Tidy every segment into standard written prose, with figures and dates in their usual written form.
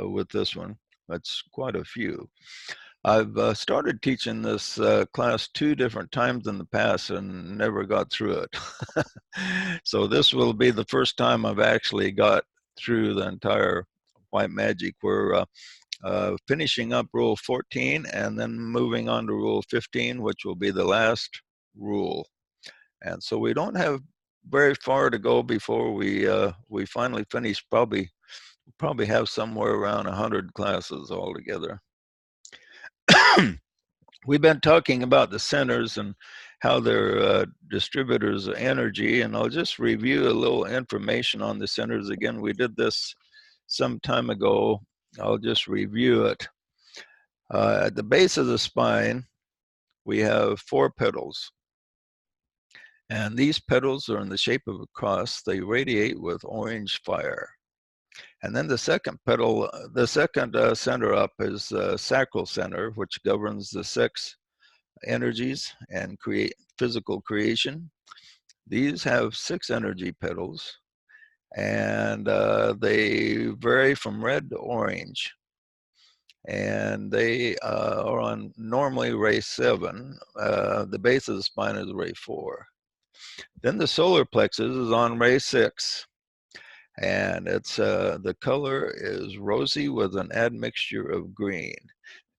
with this one. That's quite a few. I've started teaching this class 2 different times in the past and never got through it. So this will be the first time I've actually got through the entire white magic. We're finishing up rule 14 and then moving on to rule 15, which will be the last rule. And so we don't have very far to go before we finally finish. Probably have somewhere around 100 classes altogether. We've been talking about the centers and how they're distributors of energy, and I'll just review a little information on the centers again. We did this some time ago. I'll just review it. At the base of the spine, we have 4 petals. And these petals are in the shape of a cross. They radiate with orange fire. And then the second petal, the second center up is sacral center, which governs the 6 energies and create physical creation. These have 6 energy petals, and they vary from red to orange. And they are on normally ray 7. The base of the spine is ray 4. Then the solar plexus is on ray 6, and it's the color is rosy with an admixture of green.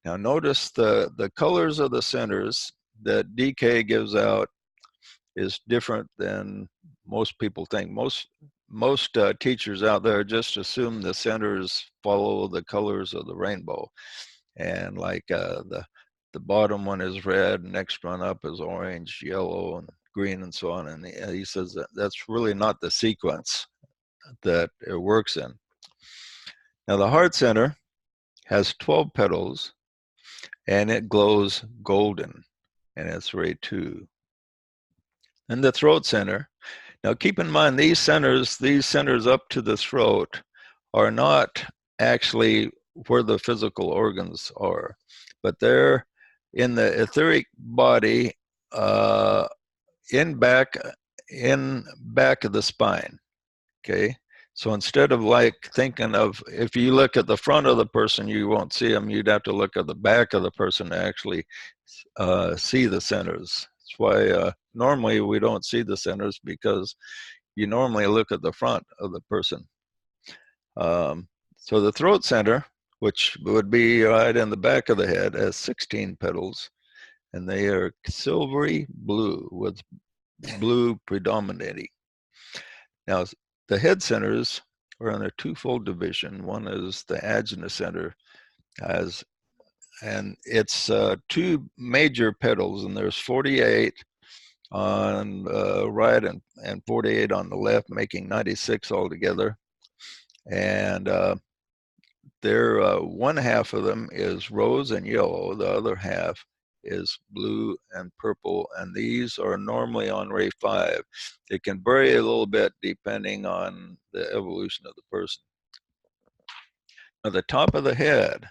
Now notice the colors of the centers that DK gives out is different than most people think. Most teachers out there just assume the centers follow the colors of the rainbow, and like the bottom one is red, next one up is orange, yellow, and green, and so on. And he says that that's really not the sequence that it works in. Now the heart center has 12 petals, and it glows golden, and it's ray 2. And the throat center, now keep in mind these centers up to the throat are not actually where the physical organs are, but they're in the etheric body in back of the spine. Okay, so instead of like thinking of, if you look at the front of the person, you won't see them. You'd have to look at the back of the person to actually see the centers. That's why normally we don't see the centers, because you normally look at the front of the person. So the throat center, which would be right in the back of the head, has 16 petals, and they are silvery blue with blue predominating. Now, the head centers are in a twofold division. One is the ajna center, and it's 2 major petals, and there's 48 on right and 48 on the left, making 96 altogether. And one half of them is rose and yellow, the other half is blue and purple, and these are normally on ray 5. It can vary a little bit depending on the evolution of the person. Now the top of the head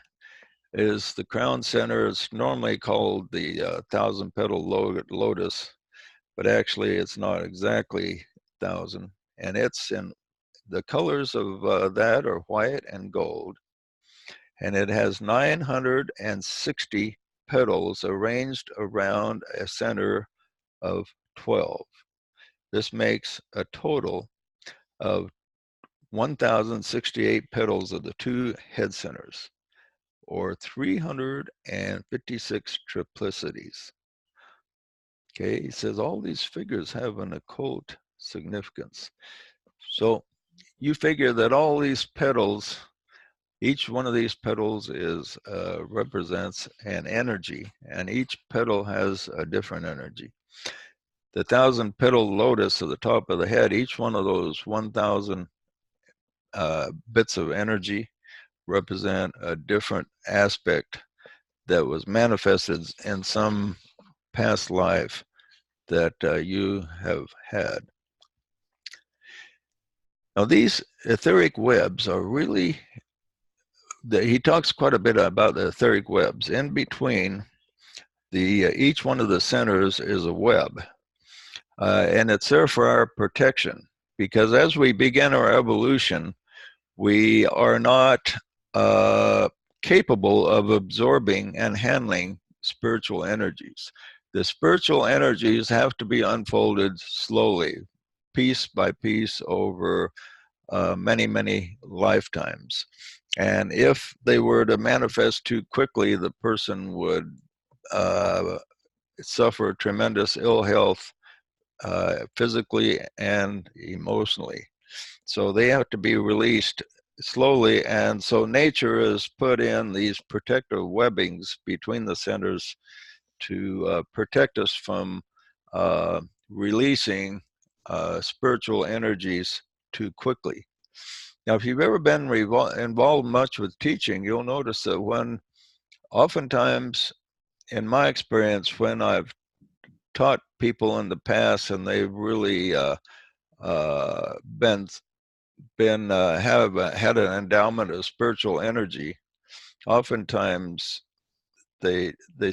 is the crown center. It's normally called the 1,000-petal lotus, but actually it's not exactly 1,000, and it's in the colors of that are white and gold, and it has 960 petals arranged around a center of 12. This makes a total of 1,068 petals of the 2 head centers, or 356 triplicities. Okay, he says all these figures have an occult significance. So you figure that all these petals, each one of these petals is represents an energy, and each petal has a different energy. The 1,000-petal lotus at the top of the head, each one of those 1,000 bits of energy represent a different aspect that was manifested in some past life that you have had. Now these etheric webs are really, he talks quite a bit about the etheric webs. In between each one of the centers is a web, and it's there for our protection, because as we begin our evolution, we are not capable of absorbing and handling spiritual energies. The spiritual energies have to be unfolded slowly, piece by piece, over many, many lifetimes. And if they were to manifest too quickly, the person would suffer tremendous ill health, physically and emotionally. So they have to be released slowly. And so nature has put in these protective webbings between the centers to protect us from releasing spiritual energies too quickly. Now, if you've ever been involved much with teaching, you'll notice that when, oftentimes, in my experience, when I've taught people in the past and they've really been have had an endowment of spiritual energy, oftentimes they they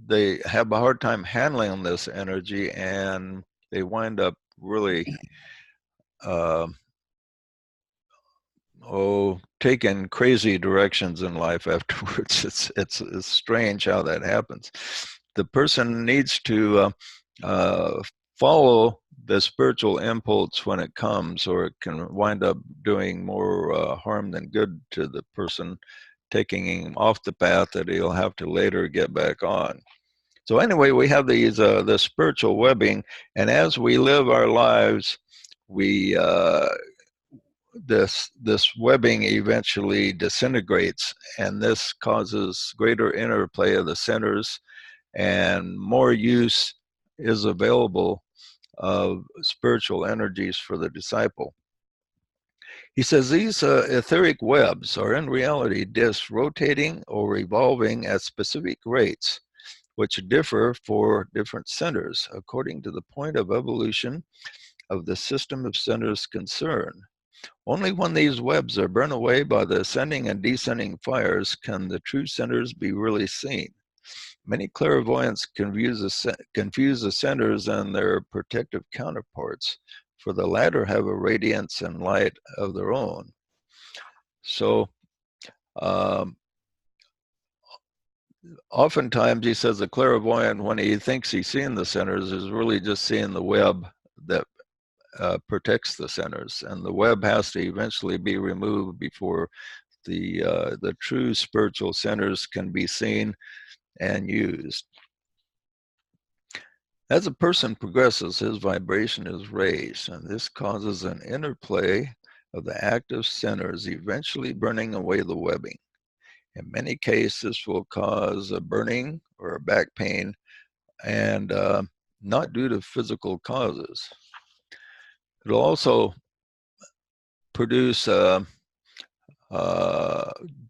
they have a hard time handling this energy, and they wind up really uh, taking crazy directions in life afterwards. It's strange how that happens. The person needs to follow the spiritual impulse when it comes, or it can wind up doing more harm than good to the person, taking him off the path that he'll have to later get back on. So anyway, we have these the spiritual webbing, and as we live our lives, we this webbing eventually disintegrates, and this causes greater interplay of the centers, and more use is available of spiritual energies for the disciple. He says these etheric webs are in reality disks rotating or revolving at specific rates, which differ for different centers according to the point of evolution of the system of centers concerned. Only when these webs are burned away by the ascending and descending fires can the true centers be really seen. Many clairvoyants confuse the centers and their protective counterparts, for the latter have a radiance and light of their own. So oftentimes, he says, the clairvoyant, when he thinks he's seeing the centers, is really just seeing the web that protects the centers, and the web has to eventually be removed before the true spiritual centers can be seen and used. As a person progresses, his vibration is raised, and this causes an interplay of the active centers, eventually burning away the webbing. In many cases, this will cause a burning or a back pain, and not due to physical causes. It'll also produce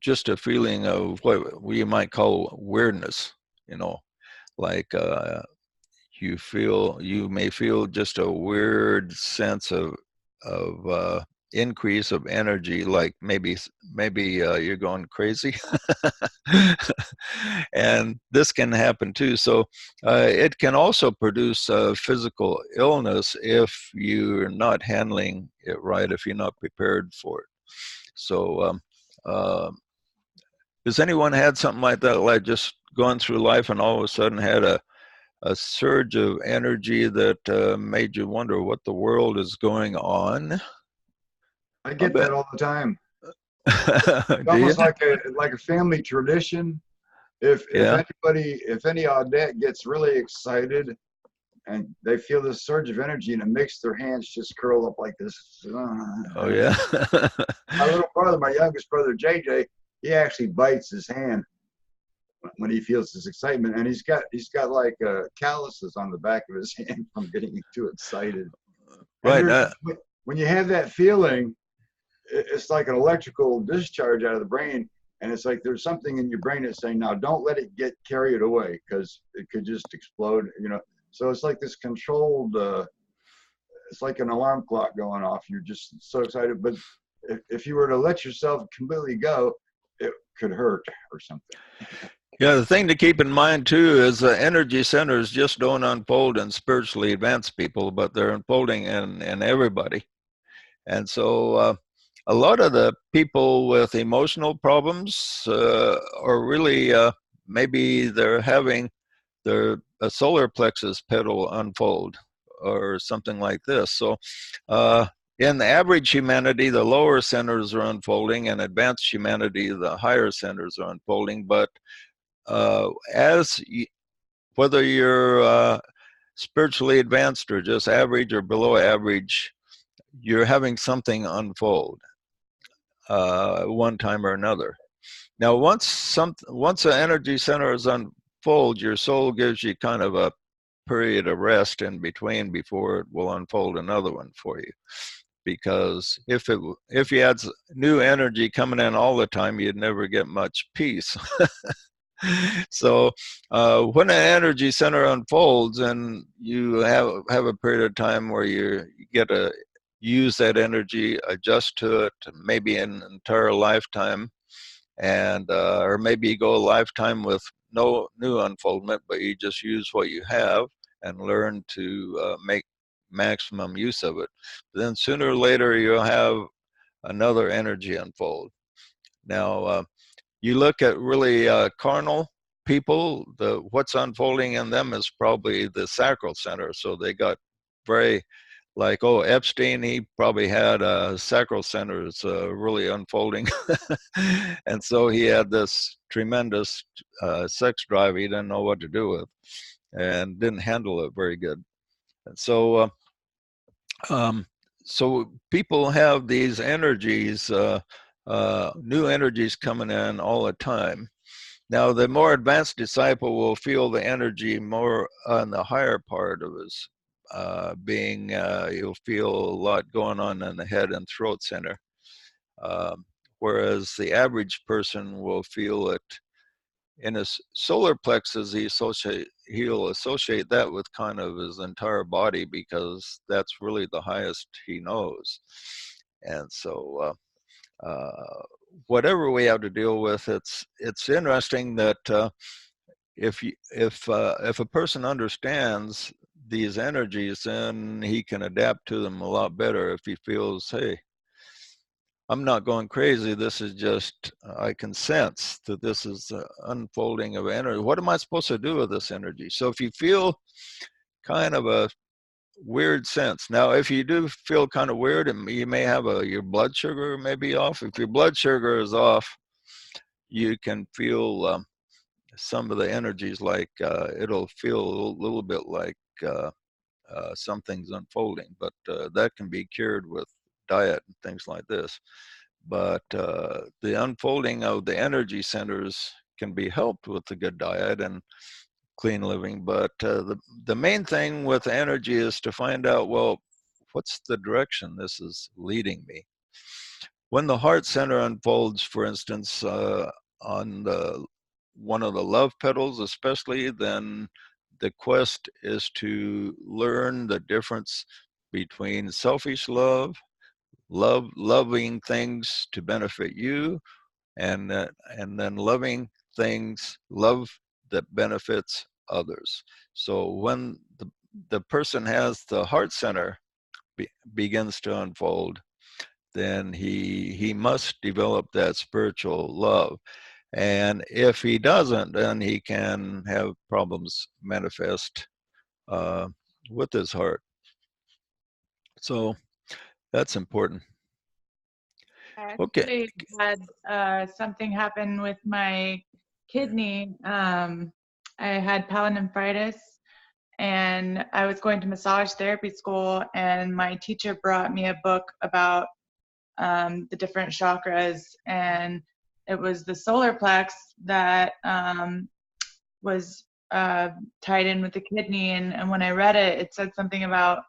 just a feeling of what we might call weirdness, like you may feel just a weird sense of increase of energy, like maybe you're going crazy. And this can happen too. So it can also produce physical illness if you're not handling it right, if you're not prepared for it. So has anyone had something like that, like just going through life and all of a sudden had a surge of energy that made you wonder what the world is going on? I get that all the time. It's Do you? almost like a family tradition. Yeah. If any audette gets really excited and they feel this surge of energy and it makes their hands just curl up like this. Oh yeah. My little brother, my youngest brother JJ, he actually bites his hand when he feels this excitement, and he's got like calluses on the back of his hand from getting too excited. And Right. when you have that feeling, it's like an electrical discharge out of the brain, and it's like there's something in your brain that's saying, now don't let it get carried away because it could just explode, So it's like this controlled, it's like an alarm clock going off. You're just so excited, but if you were to let yourself completely go, it could hurt or something. Yeah, the thing to keep in mind too is energy centers just don't unfold in spiritually advanced people, but they're unfolding in everybody. And so a lot of the people with emotional problems are really maybe they're having their a solar plexus pedal unfold or something like this. So in the average humanity, the lower centers are unfolding, and advanced humanity, the higher centers are unfolding. But as whether you're spiritually advanced or just average or below average, you're having something unfold one time or another. Now, once an energy center is unfold, your soul gives you kind of a period of rest in between before it will unfold another one for you. Because if you had new energy coming in all the time, you'd never get much peace. So when an energy center unfolds and you have a period of time where you get to use that energy, adjust to it, maybe an entire lifetime, and or maybe you go a lifetime with no new unfoldment, but you just use what you have and learn to make maximum use of it. But then sooner or later you'll have another energy unfold. Now you look at really carnal people, what's unfolding in them is probably the sacral center. So they got very, like, oh, Epstein, he probably had sacral centers really unfolding. And so he had this tremendous sex drive he didn't know what to do with and didn't handle it very good. And um, so people have these energies, new energies coming in all the time. Now, the more advanced disciple will feel the energy more on the higher part of his being. You'll feel a lot going on in the head and throat center, um, whereas the average person will feel it in his solar plexus. He'll associate that with kind of his entire body because that's really the highest he knows. And so whatever we have to deal with, it's interesting that if a person understands these energies, then he can adapt to them a lot better. If he feels, hey, I'm not going crazy, this is just, I can sense that this is the unfolding of energy. What am I supposed to do with this energy? So if you feel kind of a weird sense. Now, if you do feel kind of weird, and you may have your blood sugar may be off. If your blood sugar is off, you can feel some of the energies, like it'll feel a little bit like something's unfolding, but that can be cured with diet and things like this. But the unfolding of the energy centers can be helped with a good diet and clean living. But the main thing with energy is to find out, well, what's the direction this is leading me? When the heart center unfolds, for instance, on one of the love petals especially, then the quest is to learn the difference between selfish loving things to benefit you, and then loving love that benefits others. So when the person has the heart center begins to unfold, then he must develop that spiritual love. And if he doesn't, then he can have problems manifest uh, with his heart. So that's important. I Okay. actually had something happen with my kidney. I had pyelonephritis, and I was going to massage therapy school, and my teacher brought me a book about the different chakras, and it was the solar plex that was tied in with the kidney. And when I read it, it said something about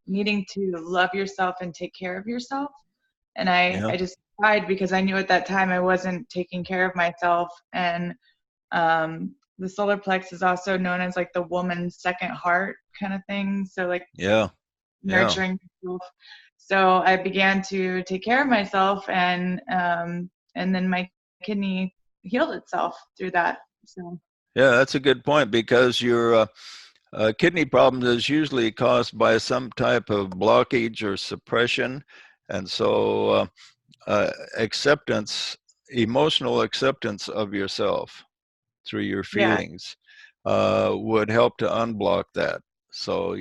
needing to love yourself and take care of yourself. And Yeah. I just cried because I knew at that time I wasn't taking care of myself. And the solar plex is also known as like the woman's second heart kind of thing. So like Yeah. Yeah. nurturing yourself. So I began to take care of myself, and then my kidney healed itself through that. So Yeah, that's a good point, because your kidney problem is usually caused by some type of blockage or suppression. And so acceptance, emotional acceptance of yourself through your Yeah, feelings would help to unblock that. So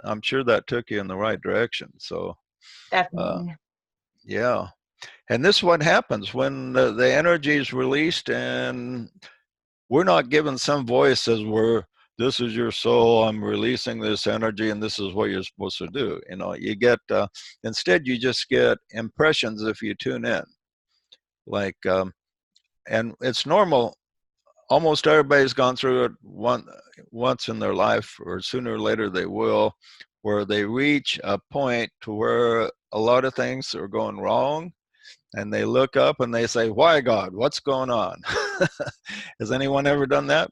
I'm sure that took you in the right direction. So uh, definitely. yeah. And this is what happens when the energy is released and we're not given some voice as this is your soul, I'm releasing this energy and this is what you're supposed to do. You know, you get, instead you just get impressions if you tune in. Like, and it's normal. Almost everybody's gone through it once in their life, or sooner or later they will, where they reach a point to where a lot of things are going wrong, and they look up and they say, "Why, God? What's going on?" Has anyone ever done that?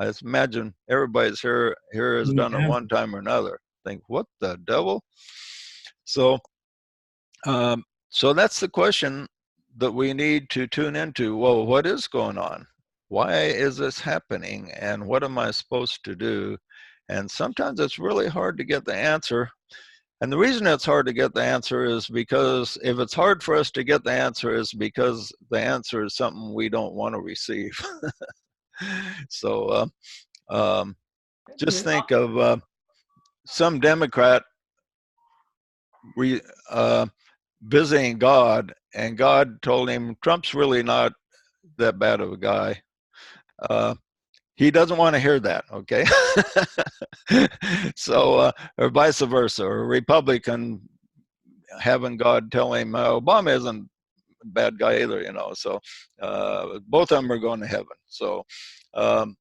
I just imagine everybody's here has We done it have. one time or another. Think, what the devil? So, so that's the question that we need to tune into. Well, what is going on? Why is this happening? And what am I supposed to do? And sometimes it's really hard to get the answer. And the reason it's hard to get the answer is because if it's hard for us to get the answer is because the answer is something we don't want to receive. So just think of some Democrat uh, visiting God, and God told him, Trump's really not that bad of a guy. He doesn't want to hear that, okay? So, or vice versa, or a Republican having God tell him, Obama isn't a bad guy either, you know. So, both of them are going to heaven. So, um,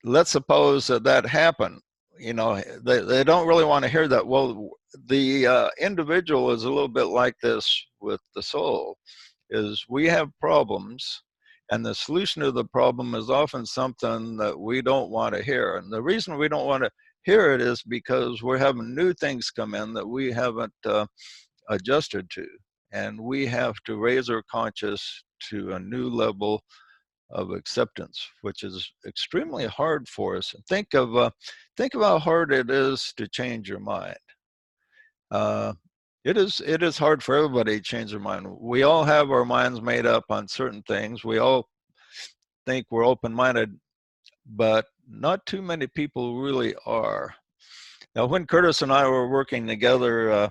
let's suppose that happened. You know, they don't really want to hear that. Well, the individual is a little bit like this with the soul, is we have problems, and the solution to the problem is often something that we don't want to hear. And the reason we don't want to hear it is because we're having new things come in that we haven't adjusted to. And we have to raise our conscious to a new level of acceptance, which is extremely hard for us. Think of how hard it is to change your mind. Uh, it is hard for everybody to change their mind. We all have our minds made up on certain things. We all think we're open-minded, but not too many people really are. Now, when Curtis and I were working together,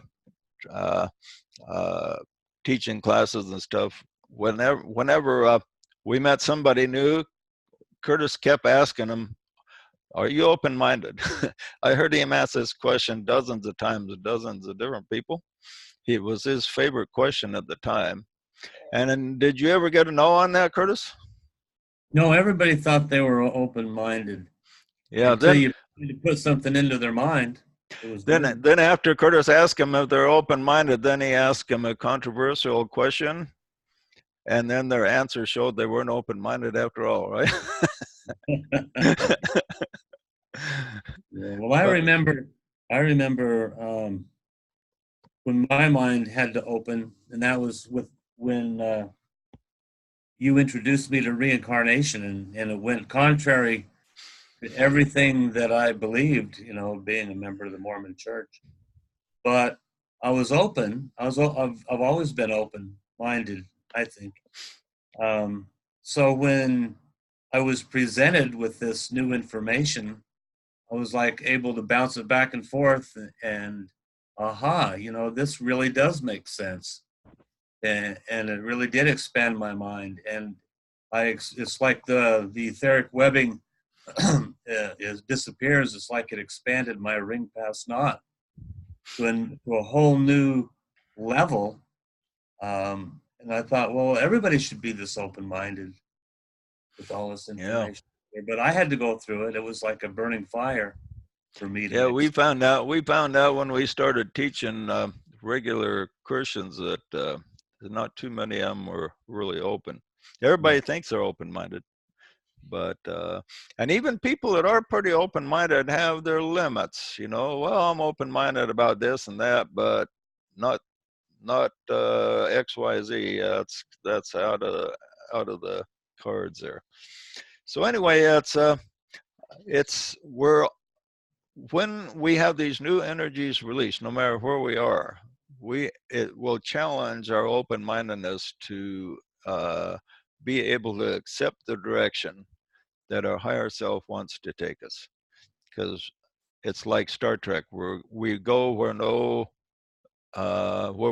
uh, uh, teaching classes and stuff, whenever we met somebody new, Curtis kept asking him, "Are you open-minded?" I heard him ask this question dozens of times to dozens of different people. It was his favorite question at the time. And then, did you ever get a no on that, Curtis? No, everybody thought they were open-minded Yeah. until you put something into their mind. It was good. Then after Curtis asked him if they're open-minded, then he asked him a controversial question, and then their answer showed they weren't open-minded after all, right? Yeah, well, I remember when my mind had to open, and that was when you introduced me to reincarnation, and it went contrary to everything that I believed, you know, being a member of the Mormon Church. But I was open. I've always been open-minded, I think. Um, so when I was presented with this new information, I was like able to bounce it back and forth, and aha, you know, this really does make sense, and it really did expand my mind. And it's like the etheric webbing disappears. It's like it expanded my ring past knot to a whole new level. And I thought, well, everybody should be this open-minded with all this Yeah. information. But I had to go through it. It was like a burning fire for me to Yeah, we experience. found out when we started teaching regular Christians that not too many of them were really open. Everybody thinks they're open-minded, but and even people that are pretty open-minded have their limits. You know, well, I'm open-minded about this and that, but not X, Y, Z. That's out of the cards there. So anyway, it's we're when we have these new energies released, no matter where we are, it will challenge our open-mindedness to be able to accept the direction that our higher self wants to take us. Because it's like Star Trek, where we go where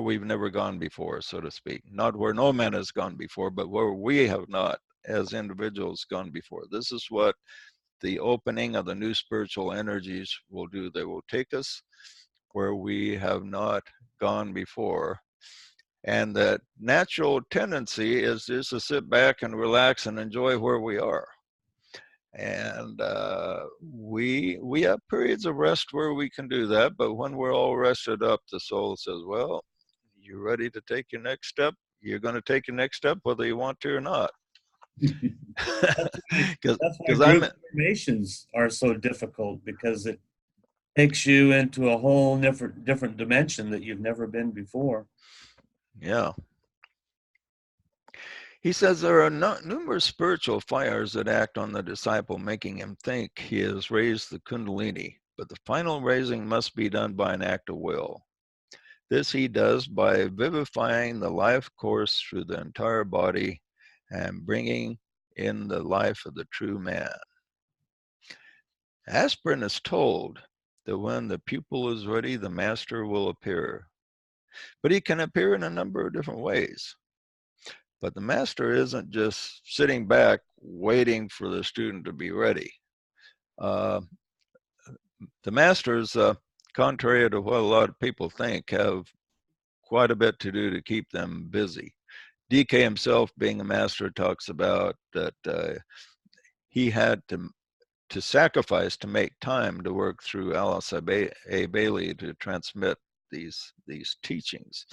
we've never gone before, so to speak. Not where no man has gone before, but where we have not, as individuals, gone before. This is what the opening of the new spiritual energies will do. They will take us where we have not gone before. And that natural tendency is just to sit back and relax and enjoy where we are. And we have periods of rest where we can do that, but when we're all rested up, the soul says, well, you're ready to take your next step. You're going to take your next step whether you want to or not. That's why I'm group formations are so difficult, because it takes you into a whole different dimension that you've never been before. Yeah. He says there are numerous spiritual fires that act on the disciple, making him think he has raised the Kundalini, but the final raising must be done by an act of will. This he does by vivifying the life course through the entire body and bringing in the life of the true man. Aspirin is told that when the pupil is ready, the master will appear. But he can appear in a number of different ways. But the master isn't just sitting back waiting for the student to be ready. The masters, contrary to what a lot of people think, have quite a bit to do to keep them busy. DK himself, being a master, talks about that he had to sacrifice to make time to work through Alice A. Bailey to transmit these teachings.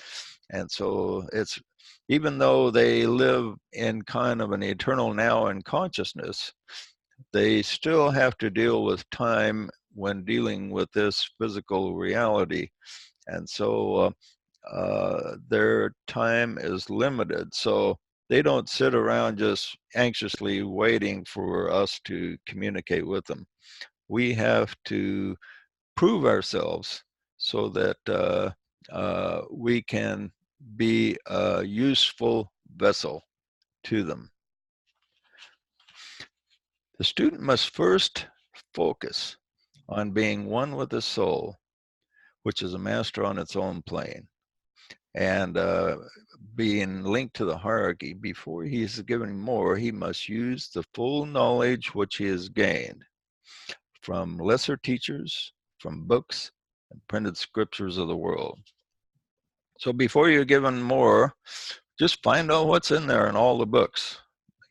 And so it's, even though they live in kind of an eternal now in consciousness, they still have to deal with time when dealing with this physical reality. And so their time is limited. So they don't sit around just anxiously waiting for us to communicate with them. We have to prove ourselves so that we can be a useful vessel to them. The student must first focus on being one with the soul, which is a master on its own plane, and being linked to the hierarchy. Before he is given more, he must use the full knowledge which he has gained from lesser teachers, from books and printed scriptures of the world. So before you're given more, just find out what's in there in all the books,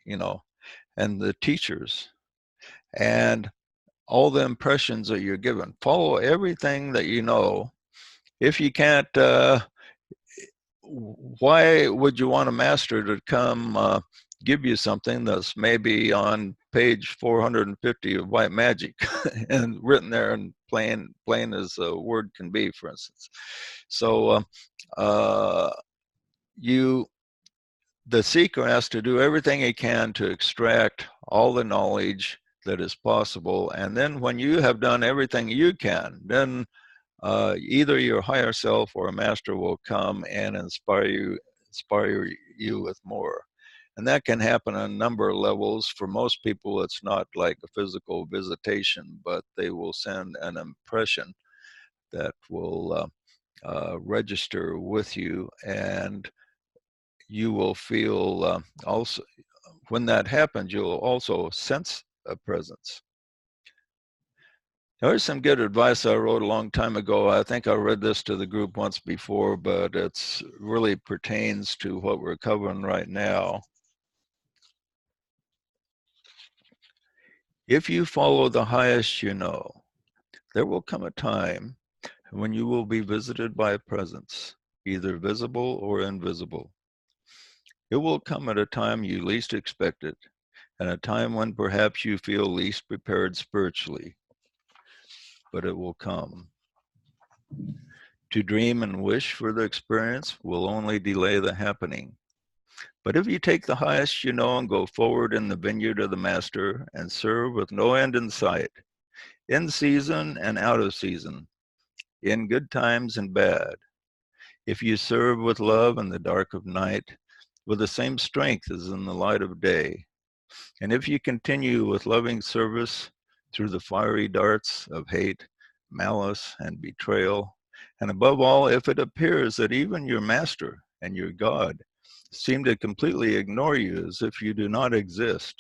and the teachers, and all the impressions that you're given. Follow everything that you know. If you can't, why would you want a master to come give you something that's maybe on page 450 of White Magic and written there in plain as a word can be, for instance? So the seeker has to do everything he can to extract all the knowledge that is possible. And then when you have done everything you can, then either your higher self or a master will come and inspire you with more. And that can happen on a number of levels. For most people, it's not like a physical visitation, but they will send an impression that will register with you, and you will feel also, when that happens, you'll also sense a presence. There's some good advice I wrote a long time ago. I think I read this to the group once before, but it's really pertains to what we're covering right now. If you follow the highest you know, there will come a time when you will be visited by a presence, either visible or invisible. It will come at a time you least expect it, and a time when perhaps you feel least prepared spiritually, but it will come. To dream and wish for the experience will only delay the happening. But if you take the highest you know and go forward in the vineyard of the Master and serve with no end in sight, in season and out of season, in good times and bad, If you serve with love in the dark of night, with the same strength as in the light of day, and if you continue with loving service through the fiery darts of hate, malice, and betrayal, and above all, if it appears that even your master and your God seem to completely ignore you as if you do not exist,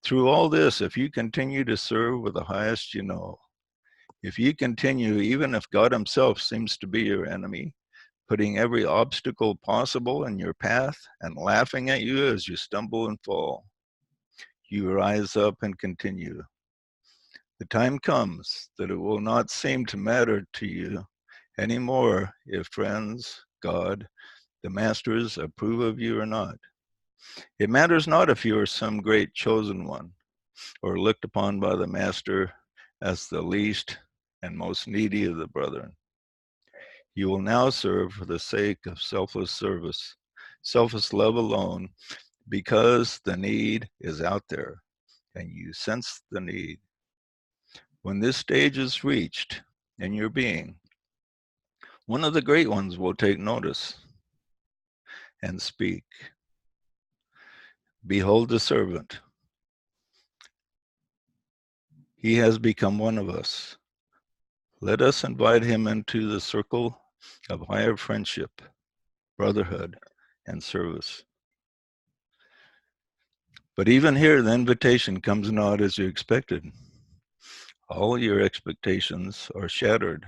through all this, if you continue to serve with the highest you know, if you continue, even if God himself seems to be your enemy, putting every obstacle possible in your path and laughing at you as you stumble and fall, you rise up and continue. The time comes that it will not seem to matter to you anymore if friends, God, the masters approve of you or not. It matters not if you are some great chosen one or looked upon by the master as the least and most needy of the brethren. You will now serve for the sake of selfless service, selfless love alone, because the need is out there and you sense the need. When this stage is reached in your being, one of the great ones will take notice and speak. Behold the servant. He has become one of us. Let us invite him into the circle of higher friendship, brotherhood, and service. But even here, the invitation comes not as you expected. All your expectations are shattered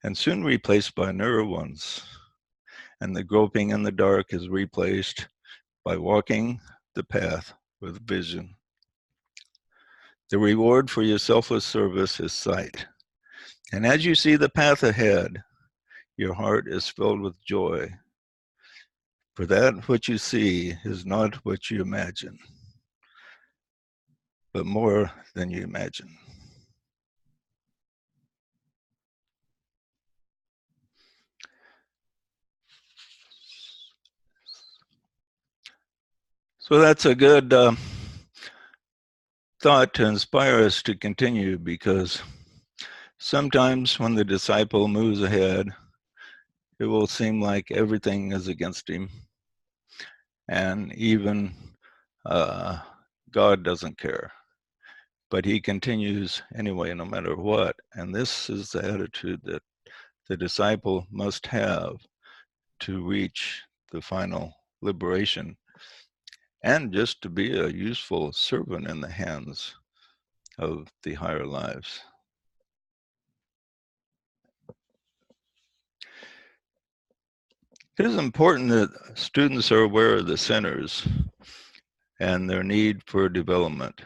and soon replaced by nearer ones. And the groping in the dark is replaced by walking the path with vision. The reward for your selfless service is sight. And as you see the path ahead, your heart is filled with joy. For that which you see is not what you imagine, but more than you imagine. So that's a good thought to inspire us to continue, because sometimes when the disciple moves ahead, it will seem like everything is against him. And even God doesn't care. But he continues anyway, no matter what. And this is the attitude that the disciple must have to reach the final liberation and just to be a useful servant in the hands of the higher lives. It is important that students are aware of the centers and their need for development.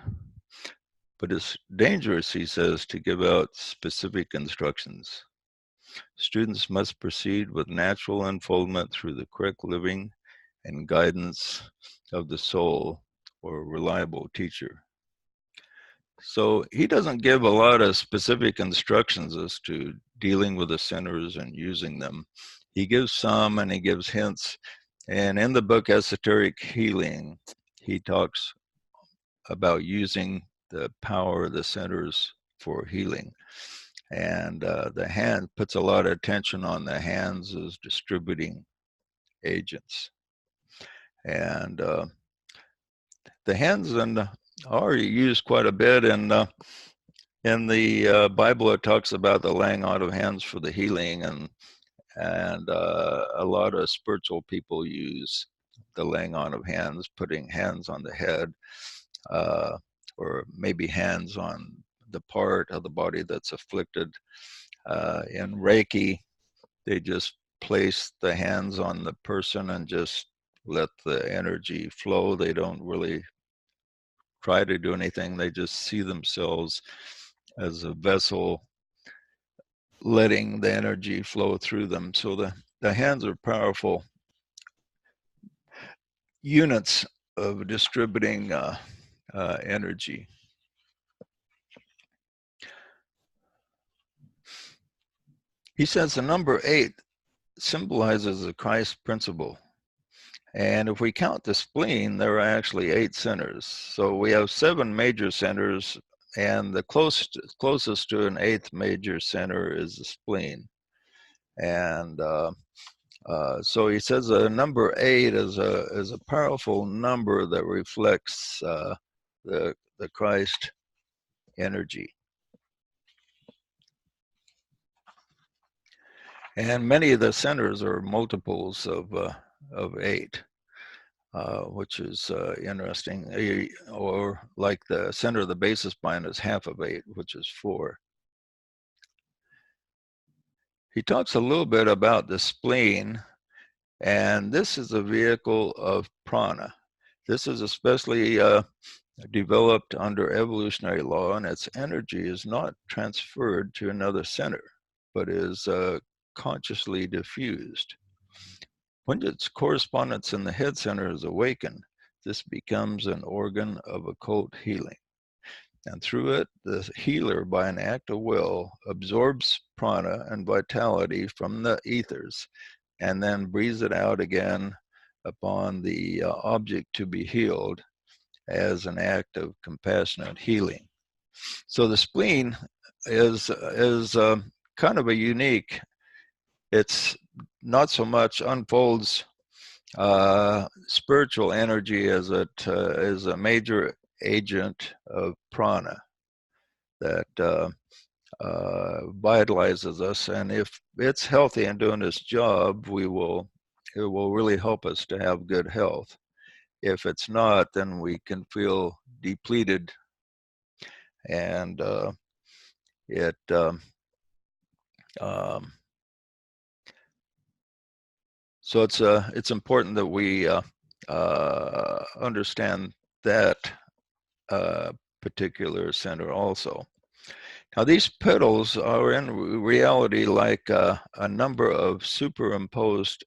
But it's dangerous, he says, to give out specific instructions. Students must proceed with natural unfoldment through the correct living and guidance of the soul or reliable teacher. So he doesn't give a lot of specific instructions as to dealing with the centers and using them. He gives some and he gives hints. And in the book Esoteric Healing, he talks about using the power of the centers for healing. And the hand puts a lot of attention on the hands as distributing agents. And the hands are used quite a bit. And in the Bible, it talks about the laying out of hands for the healing. And a lot of spiritual people use the laying on of hands, putting hands on the head, or maybe hands on the part of the body that's afflicted. In Reiki, they just place the hands on the person and just let the energy flow. They don't really try to do anything. They just see themselves as a vessel letting the energy flow through them. So the hands are powerful units of distributing energy. He says the number 8 symbolizes the Christ principle. And if we count the spleen, there are actually 8 centers. So we have 7 major centers, and the closest to an 8th major center is the spleen. And so he says number 8 is a powerful number that reflects the Christ energy. And many of the centers are multiples of 8, which is interesting. Or like the center of the basis spine is half of 8, which is 4. He talks a little bit about the spleen, and this is a vehicle of prana. This is especially developed under evolutionary law, and its energy is not transferred to another center, but is consciously diffused. When its correspondence in the head center is awakened, this becomes an organ of occult healing. And through it, the healer, by an act of will, absorbs prana and vitality from the ethers and then breathes it out again upon the object to be healed as an act of compassionate healing. So the spleen is kind of a unique. It's not so much unfolds spiritual energy as it is a major agent of prana that vitalizes us, and if it's healthy and doing its job, it will really help us to have good health. If it's not, then we can feel depleted, and so it's important that we understand that particular center also. Now, these petals are in reality like a number of superimposed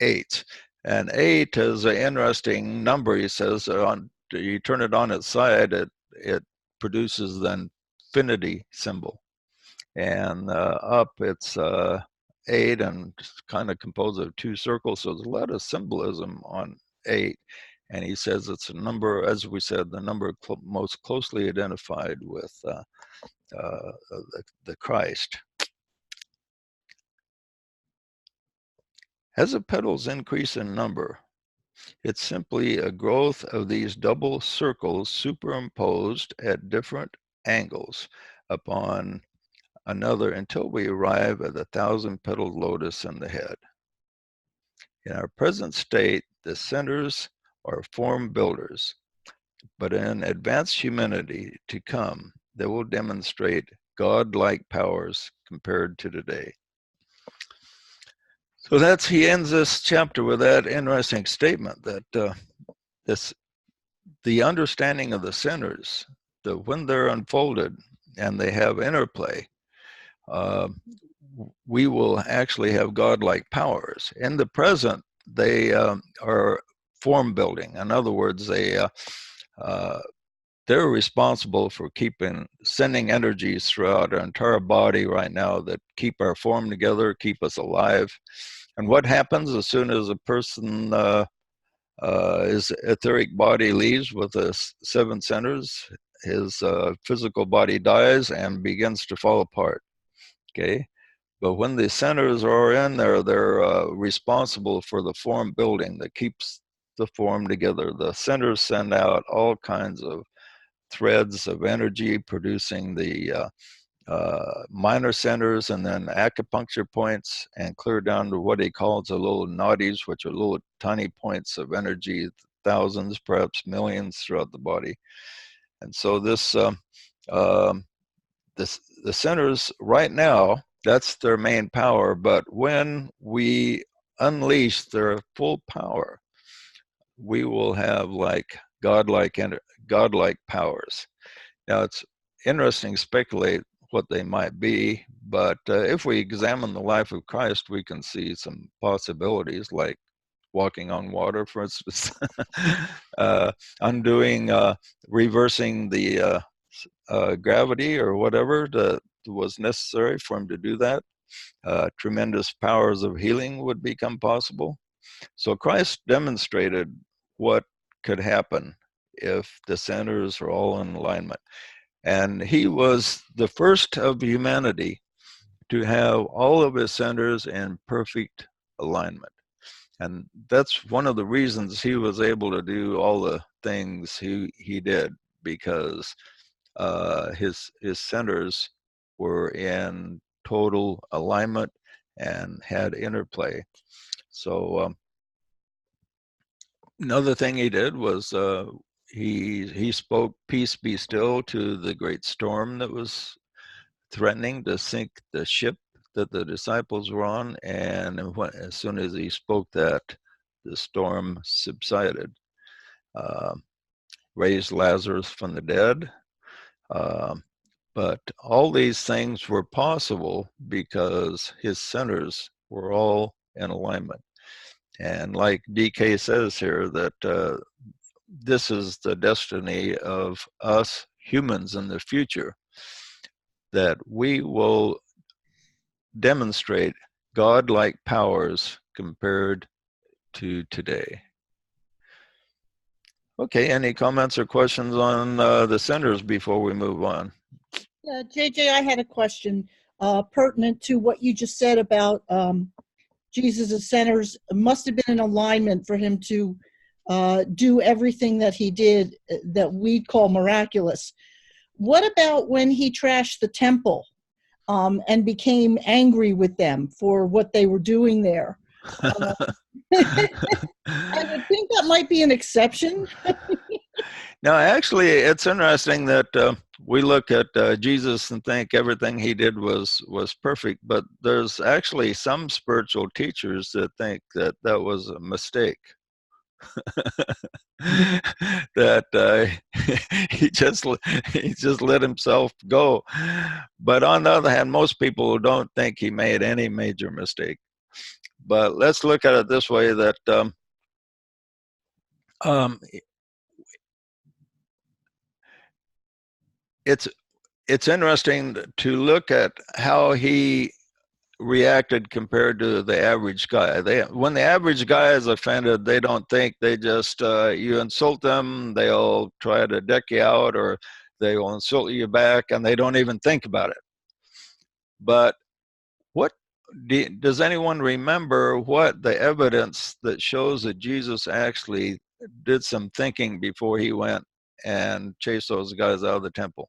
8s. And 8 is an interesting number. He says you turn it on its side, it produces the infinity symbol. And up, it's 8 and kind of composed of 2 circles. So there's a lot of symbolism on 8. And he says it's a number, as we said, the number most closely identified with the Christ. As the petals increase in number, it's simply a growth of these double circles superimposed at different angles upon another until we arrive at the 1,000-petaled lotus in the head. In our present state, the centers are form builders, but in advanced humanity to come, they will demonstrate godlike powers compared to today. So he ends this chapter with that interesting statement that the understanding of the centers, when they're unfolded and they have interplay, we will actually have godlike powers. In the present, they are form building. In other words, they're responsible for sending energies throughout our entire body right now that keep our form together, keep us alive. And what happens as soon as a person his etheric body leaves with the 7 centers, his physical body dies and begins to fall apart. Okay, but when the centers are in there, they're responsible for the form building that keeps the form together. The centers send out all kinds of threads of energy, producing the minor centers and then acupuncture points, and clear down to what he calls the little nadis, which are little tiny points of energy, thousands, perhaps millions throughout the body. And so the centers right now, that's their main power, but when we unleash their full power, we will have like godlike powers. Now, it's interesting to speculate what they might be, but if we examine the life of Christ, we can see some possibilities, like walking on water, for instance, reversing the gravity or whatever that was necessary for him to do that. Tremendous powers of healing would become possible. So Christ demonstrated what could happen if the centers are all in alignment. And he was the first of humanity to have all of his centers in perfect alignment. And that's one of the reasons he was able to do all the things he did, because his centers were in total alignment and had interplay. So another thing he did was he spoke "Peace, be still" to the great storm that was threatening to sink the ship that the disciples were on, and as soon as he spoke that, the storm subsided. Raised Lazarus from the dead. But all these things were possible because his centers were all in alignment. And like DK says here, that this is the destiny of us humans in the future, that we will demonstrate godlike powers compared to today. Okay, any comments or questions on the centers before we move on? JJ, I had a question pertinent to what you just said about Jesus' centers. Must have been in alignment for him to do everything that he did that we'd call miraculous. What about when he trashed the temple and became angry with them for what they were doing there? I would think that might be an exception. Now, actually, it's interesting that we look at Jesus and think everything he did was perfect, but there's actually some spiritual teachers that think that that was a mistake. That he just let himself go. But on the other hand, most people don't think he made any major mistake. But let's look at it this way, that it's interesting to look at how he reacted compared to the average guy. When the average guy is offended, they don't think, they just you insult them, they'll try to deck you out, or they will insult you back, and they don't even think about it. But what does anyone remember what the evidence that shows that Jesus actually did some thinking before he went and chased those guys out of the temple?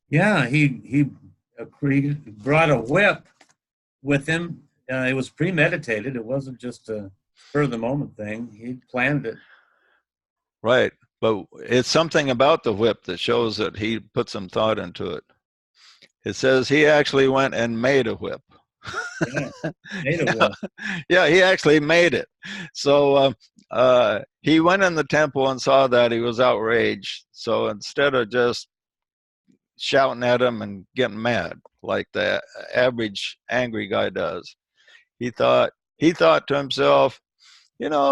Yeah, he brought a whip with him. It was premeditated. It wasn't just a spur of the moment thing. He planned it. Right, but it's something about the whip that shows that he put some thought into it. It says he actually went and made a whip. Yeah, made a whip. Yeah, he actually made it. So he went in the temple and saw that. He was outraged. So instead of just shouting at him and getting mad like the average angry guy does, he thought to himself,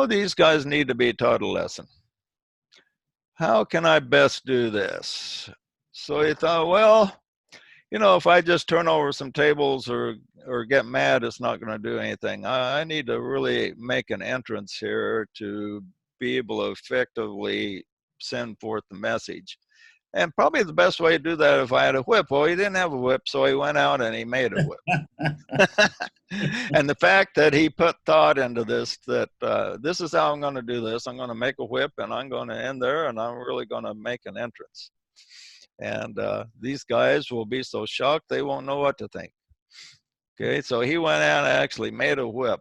these guys need to be taught a lesson. How can I best do this? So he thought, well, if I just turn over some tables or get mad, it's not going to do anything. I need to really make an entrance here to be able to effectively send forth the message. And probably the best way to do that if I had a whip. Well, he didn't have a whip, so he went out and he made a whip. And the fact that he put thought into this, that this is how I'm going to do this. I'm going to make a whip, and I'm going to end there, and I'm really going to make an entrance. And these guys will be so shocked they won't know what to think. Okay, so he went out and actually made a whip.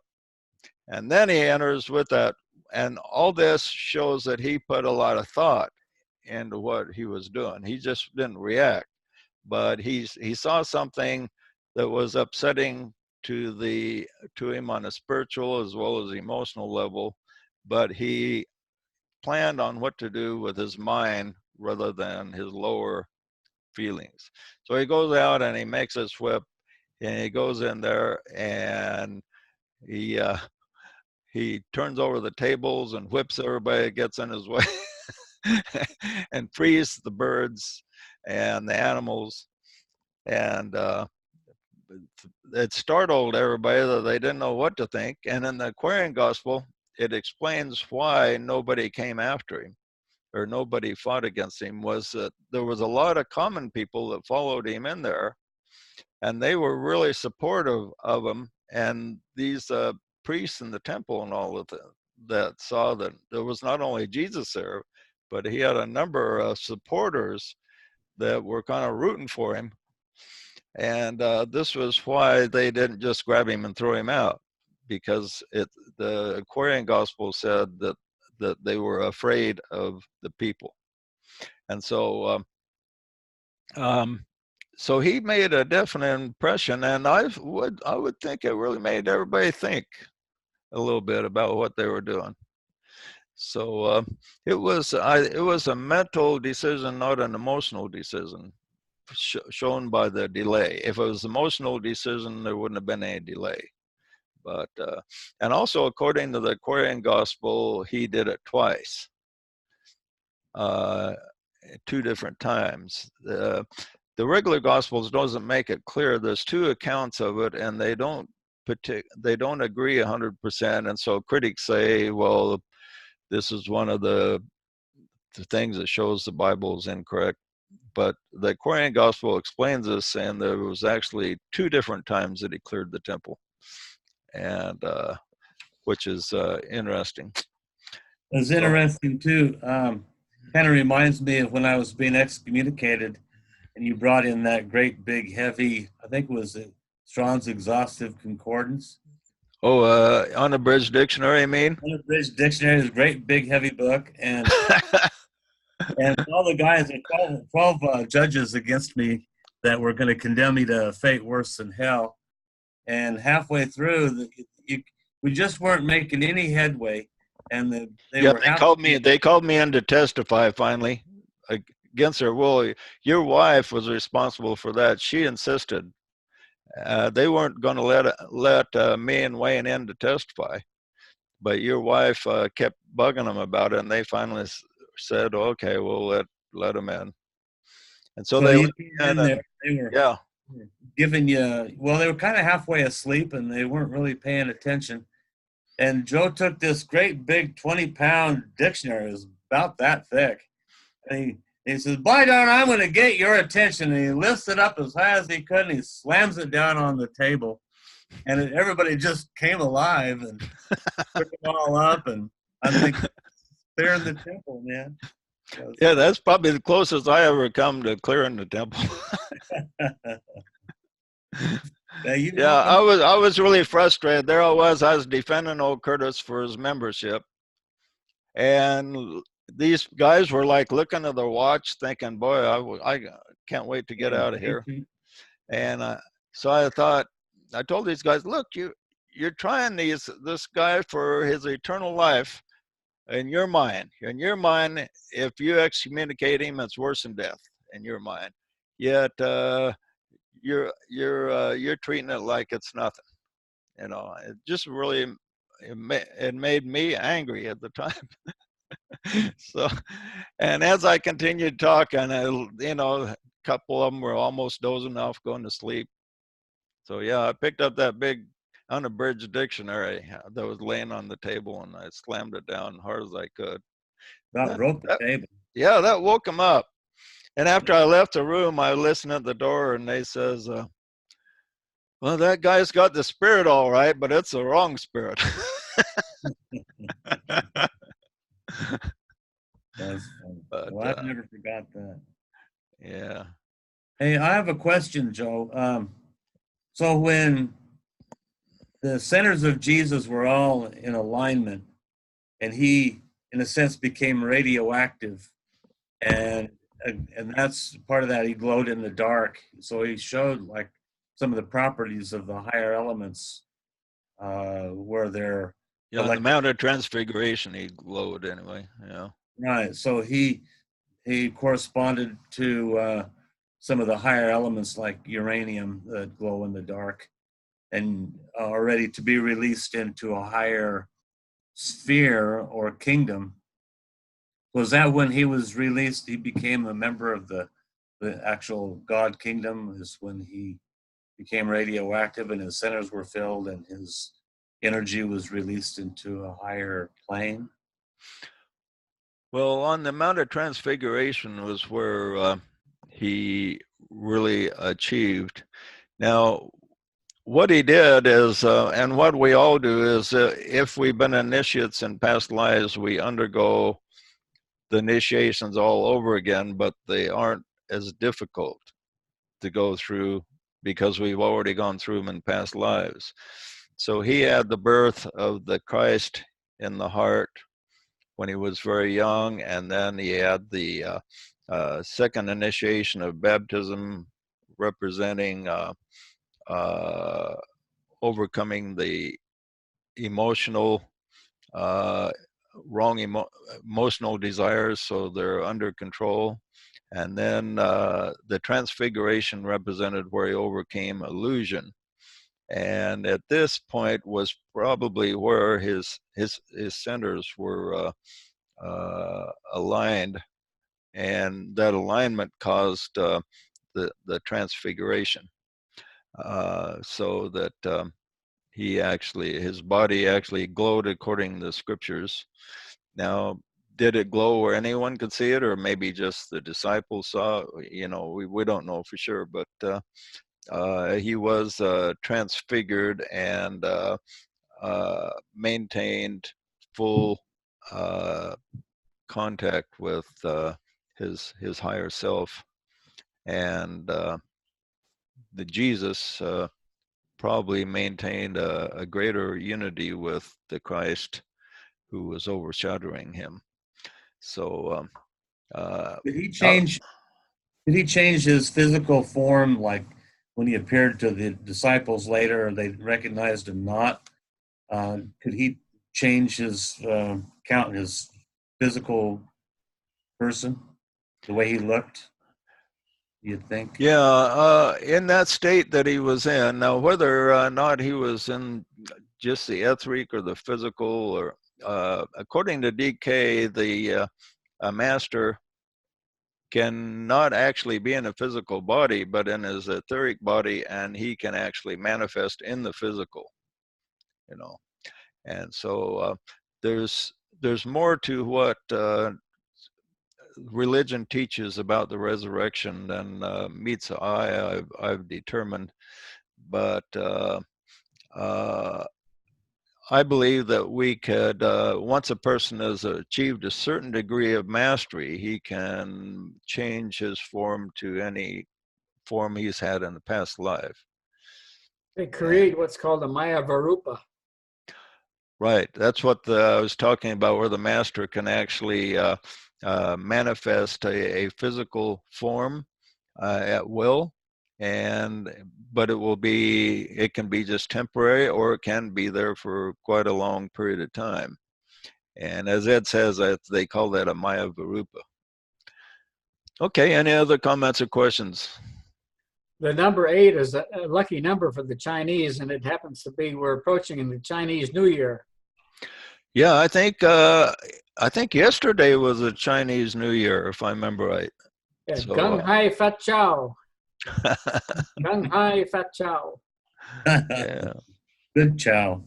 And then he enters with that. And all this shows that he put a lot of thought into what he was doing. He just didn't react. But he saw something that was upsetting to him on a spiritual as well as emotional level. But he planned on what to do with his mind rather than his lower feelings. So he goes out and he makes his whip, and he goes in there and he turns over the tables and whips everybody that gets in his way and frees the birds and the animals. And it startled everybody that they didn't know what to think. And in the Aquarian Gospel, it explains why nobody came after him or nobody fought against him. Was that there was a lot of common people that followed him in there, and they were really supportive of him. And these priests in the temple and all of that saw that there was not only Jesus there, but he had a number of supporters that were kind of rooting for him. And this was why they didn't just grab him and throw him out, because the Aquarian Gospel said that they were afraid of the people. And so so he made a definite impression, and I would think it really made everybody think a little bit about what they were doing. So it was a mental decision, not an emotional decision, shown by the delay. If it was an emotional decision, there wouldn't have been any delay. But and also, according to the Aquarian Gospel, he did it twice, 2 different times. The regular Gospels doesn't make it clear. There's 2 accounts of it, and they don't agree 100%. And so critics say, well, this is one of the things that shows the Bible is incorrect. But the Aquarian Gospel explains this, saying there was actually 2 different times that he cleared the temple, and which is interesting. It's interesting too. Kind of reminds me of when I was being excommunicated, and you brought in that great big heavy, I think it was Strong's Exhaustive Concordance. Oh, Unabridged Dictionary, you mean? Unabridged Dictionary is a great big heavy book, and and all the guys, there were 12 judges against me that were going to condemn me to fate worse than hell. And halfway through, we just weren't making any headway. And they called me in to testify finally against their will. Your wife was responsible for that. She insisted. They weren't going to let me and Wayne in to testify, but your wife kept bugging them about it, and they finally said, "Okay, we'll let them in." And so they were giving you, well, they were kind of halfway asleep, and they weren't really paying attention. And Joe took this great big 20-pound dictionary, it was about that thick, and he says, "By darn, I'm going to get your attention." And he lifts it up as high as he could, and he slams it down on the table. And everybody just came alive and took them all up. And I think clearing the temple, man. Yeah, that's probably the closest I ever come to clearing the temple. I was really frustrated. There I was defending old Curtis for his membership. And these guys were like looking at their watch thinking, boy, I can't wait to get out of here. And so I told these guys, look, you're trying this guy for his eternal life in your mind. In your mind, if you excommunicate him, it's worse than death in your mind. Yet you're treating it like it's nothing. You know, it just really it made me angry at the time. So, and as I continued talking, a couple of them were almost dozing off, going to sleep. So yeah, I picked up that big unabridged dictionary that was laying on the table, and I slammed it down as hard as I could. That broke the table. Yeah, that woke them up. And after I left the room, I listened at the door, and they says, well, that guy's got the spirit all right, but it's the wrong spirit. Well, I've never forgot that. Yeah. Hey, I have a question, Joe. So when the centers of Jesus were all in alignment, and he, in a sense, became radioactive, and that's part of that, he glowed in the dark. So he showed like some of the properties of the higher elements where they're the amount of transfiguration he glowed anyway. Yeah. Right. So he corresponded to some of the higher elements like uranium that glow in the dark, and are ready to be released into a higher sphere or kingdom. Was that when he was released, he became a member of the actual God kingdom? Is when he became radioactive and his centers were filled and his energy was released into a higher plane? Well, on the Mount of Transfiguration was where he really achieved. Now, what he did is, and what we all do is, if we've been initiates in past lives, we undergo the initiations all over again, but they aren't as difficult to go through because we've already gone through them in past lives. So he had the birth of the Christ in the heart when he was very young, and then he had the second initiation of baptism, representing overcoming the emotional wrong emotional desires, so they're under control. And then the transfiguration represented where he overcame illusion. And at this point was probably where his centers were aligned, and that alignment caused the transfiguration, so that his body actually glowed according to the scriptures. Now, did it glow where anyone could see it, or maybe just the disciples saw? We don't know for sure, but he was transfigured and maintained full contact with his higher self, and the Jesus probably maintained a greater unity with the Christ who was overshadowing him. So did he change? Did he change his physical form, like when he appeared to the disciples later? They recognized him not. Could he change his his physical person, the way he looked? You'd think. Yeah, in that state that he was in. Now, whether or not he was in just the etheric or the physical, or according to DK, the master cannot actually be in a physical body, but in his etheric body, and he can actually manifest in the physical. And so there's more to what religion teaches about the resurrection than meets the eye, I've determined. But I believe that we could, once a person has achieved a certain degree of mastery, he can change his form to any form he's had in the past life. They create what's called a Maya Varupa. Right. That's what I was talking about, where the master can actually manifest a physical form at will, but it can be just temporary, or it can be there for quite a long period of time. And as Ed says, they call that a Maya Varupa. Okay, any other comments or questions? The number 8 is a lucky number for the Chinese, and it happens to be we're approaching in the Chinese New Year. Yeah, I think yesterday was a Chinese New Year, if I remember right. Yeah, So, Gung Hai Fat Chow. Gung Hai Fat Chow. Yeah. Good chow.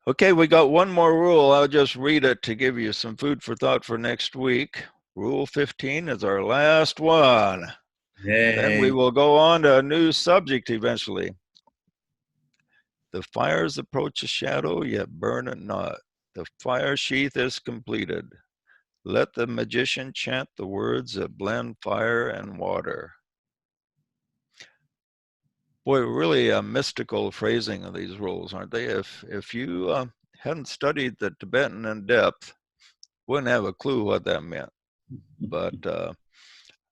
Okay, we got one more rule. I'll just read it to give you some food for thought for next week. Rule 15 is our last one. Yay. Then we will go on to a new subject eventually. The fires approach a shadow, yet burn it not. The fire sheath is completed. Let the magician chant the words that blend fire and water. Boy, really a mystical phrasing of these rules, aren't they? If you hadn't studied the Tibetan in depth, wouldn't have a clue what that meant. But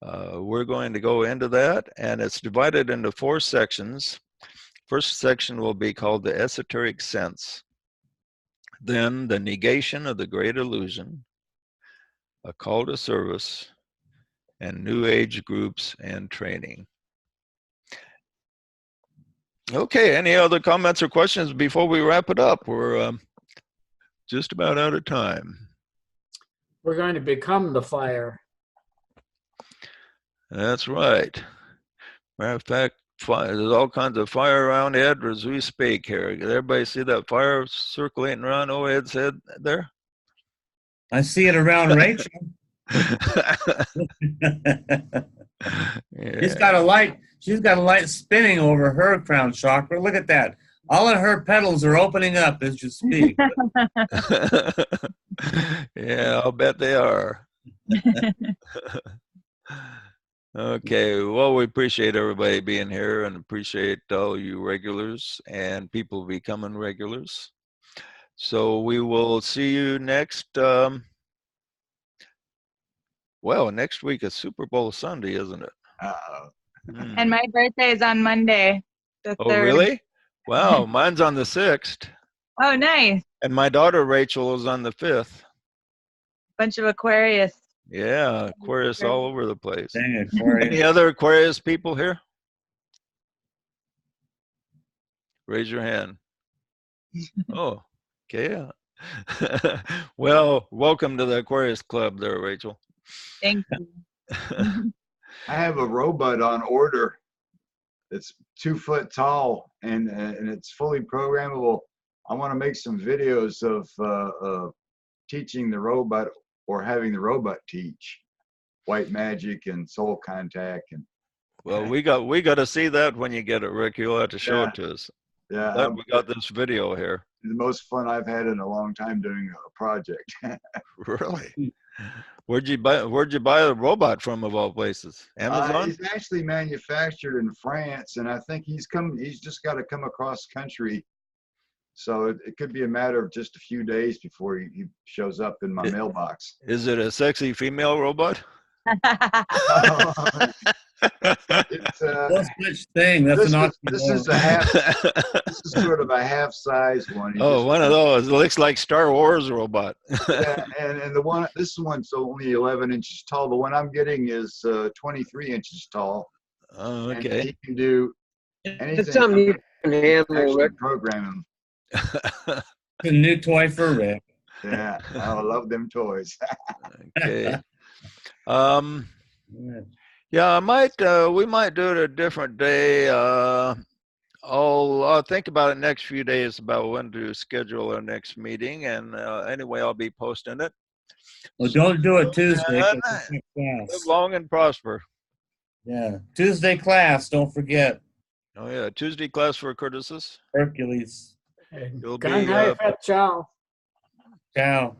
we're going to go into that, and it's divided into 4 sections. First section will be called the esoteric sense. Then the negation of the great illusion, a call to service, and new age groups and training. Okay, any other comments or questions before we wrap it up? We're just about out of time. We're going to become the fire. That's right. Matter of fact, there's all kinds of fire around Ed as we speak here. Everybody see that fire circulating around Ed's head there? I see it around Rachel. She's got a light. She's got a light spinning over her crown chakra. Look at that. All of her petals are opening up as you speak. Yeah, I'll bet they are. Okay, well, we appreciate everybody being here and appreciate all you regulars and people becoming regulars. So we will see you next, well, next week is Super Bowl Sunday, isn't it? And my birthday is on Monday, the 3rd. Oh, really? Wow, mine's on the 6th. Oh, nice. And my daughter Rachel is on the 5th. Bunch of Aquarius. Yeah, Aquarius all over the place. Dang, Aquarius. Any other Aquarius people here? Raise your hand. Oh, okay. Yeah. Well, welcome to the Aquarius Club there, Rachel. Thank you. I have a robot on order. It's 2 foot tall and it's fully programmable. I want to make some videos of teaching the robot or having the robot teach white magic and soul contact. And well, we got to see that when you get it, Rick. You'll have to show it to us. Yeah, We got this video here. the most fun I've had in a long time doing a project. Really? Where'd you buy the robot from, of all places? Amazon? He's actually manufactured in France, and I think he's just got to come across country. So it could be a matter of just a few days before he shows up in my mailbox. Is it a sexy female robot? It's No such thing. That's this is a half. This is sort of a half-size one. Oh, one of those. It looks like Star Wars robot. Yeah, and this one's only 11 inches tall. The one I'm getting is 23 inches tall. Oh, And okay. he can do anything. It's something you can handle, Actually Rick. program him. a new toy for Rick. Yeah, I love them toys. Okay. Yeah, we might do it a different day. I'll think about it next few days about when to schedule our next meeting, and anyway, I'll be posting it. Well, don't do it Tuesday. 'cause it's Live class. long and prosper. Yeah, Tuesday class. Don't forget Oh yeah, Tuesday class for Curtis's. Hercules. You'll be, Gang Hai Fat Chow. Ciao.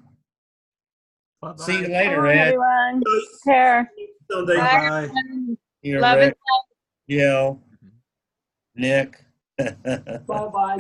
Bye-bye. See you later, Bye, Ed. everyone. Care. Sunday. Bye, Bye. everyone. Here, Love Rick. and Yo. Nick. Bye-bye.